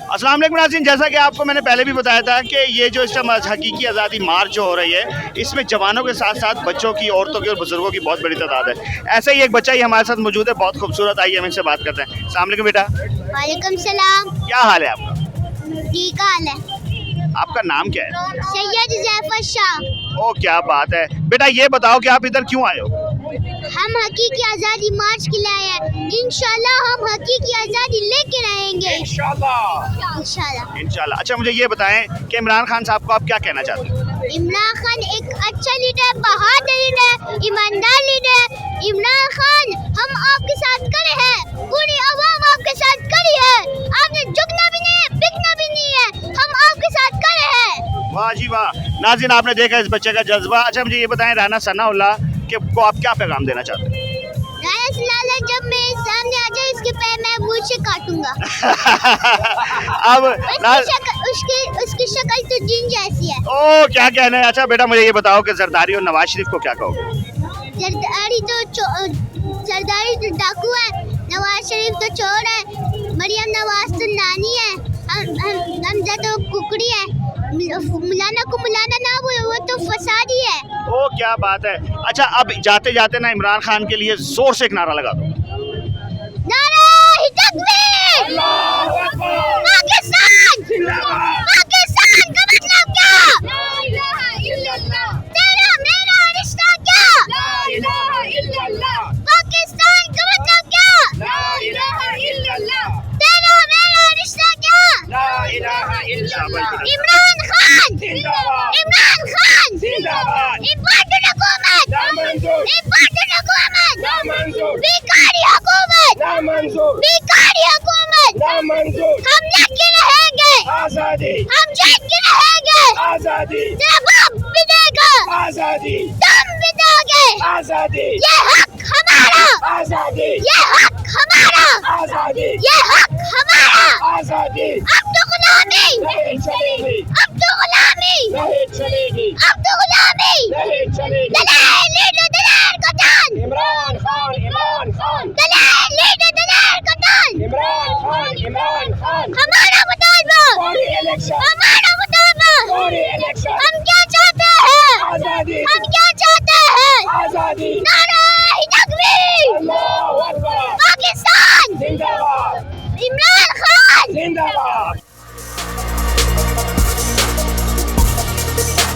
अस्सलाम वालेकुम नाज़रीन, जैसा कि आपको मैंने पहले भी बताया था कि ये जो इस टाइम हकीकी आज़ादी मार्च जो हो रही है, इसमें जवानों के साथ साथ बच्चों की, औरतों की और बुजुर्गों की बहुत बड़ी तादाद है। ऐसे ही एक बच्चा ही हमारे साथ मौजूद है, बहुत खूबसूरत। आइए हम इनसे बात करते हैं। अस्सलाम वालेकुम बेटा। वालेकुम सलाम। क्या हाल है आपका? ठीक हाल है। आपका नाम क्या है? सैयद जैफर शाह। ओ क्या बात है बेटा, ये बताओ कि आप इधर क्यों आए हो? हम हकीकी आज़ादी मार्च के लिए आए हैं। इंशाल्लाह हम हकीकी आज़ादी लेके रहेंगे। इंशाल्लाह। इंशाल्लाह। अच्छा मुझे ये बताएं कि इमरान खान साहब को आप क्या कहना चाहते हैं? इमरान खान एक अच्छा लीडर, बहादुर लीडर, ईमानदार लीडर। इमरान खान हम आपके साथ खड़े हैं, पूरी आवाम आपके साथ खड़ी है। आपने झुकना भी नहीं है, बिकना भी नहीं है, हम आपके साथ खड़े हैं। वाह जी वाह। नाज़रीन आपने देखा इस बच्चे का जज्बा। अच्छा मुझे ये बताएं राना सनाउल्लाह के को आप क्या पैगाम देना चाहते हैं? जब मेरे सामने आ जाए इसके पैर मैं मुंह से काटूंगा। अब उसकी शक्ल तो जिन जैसी है। ओ क्या कहना है। अच्छा बेटा मुझे ये बताओ कि जरदारी और नवाज शरीफ को क्या कहोगे? जरदारी तो डाकू है, नवाज शरीफ तो चोर है, मरियम नवाज तो नानी है, हमजा तो कुकड़ी है। मुलाना को मुलाना ना बोलो, वो तो फसादी है। ओ क्या बात है। अच्छा अब जाते जाते ना इमरान खान के लिए जोर से एक नारा लगा दो। नारे तकबीर! पाकिस्तान! पाकिस्तान का मतलब क्या? ला इलाहा इल्लल्लाह। तेरा मेरा रिश्ता क्या? ला इलाहा इल्लल्लाह। पाकिस्तान का मतलब क्या? ला इलाहा इल्लल्लाह। तेरा मेरा रिश्ता क्या? ला इलाहा इल्लल्लाह। इमरान खान जिंदाबाद। इमरान खान जिंदाबाद। इम्पोर्टेड हुकूमत ना मंजूर। इम्पोर्टेड हुकूमत ना मंजूर। बेकारी हुकूमत ना मंजूर। बेकारी हुकूमत ना मंजूर। हम लड़के रहेंगे आजादी, हम जीत के रहेंगे आजादी। तेरा बाप भी देगा आजादी, तुम भी दोगे आजादी। ये हक हमारा आजादी, ये हक हमारा आजादी, ये हक हमारा आजादी। अब तो गुलामी नहीं चलेगी, अब तो गुलामी नहीं चलेगी, अब तो गुलामी नहीं चलेगी। दलाल लीडर दलाल का दान इमरान खान, इमरान खान। दलाल लीडर दलाल का दान इमरान खान, इमरान खान। हमारा मुतालबा हमारा मुतालबा। हम क्या चाहते हैं? आजादी। हम क्या चाहते हैं? आजादी।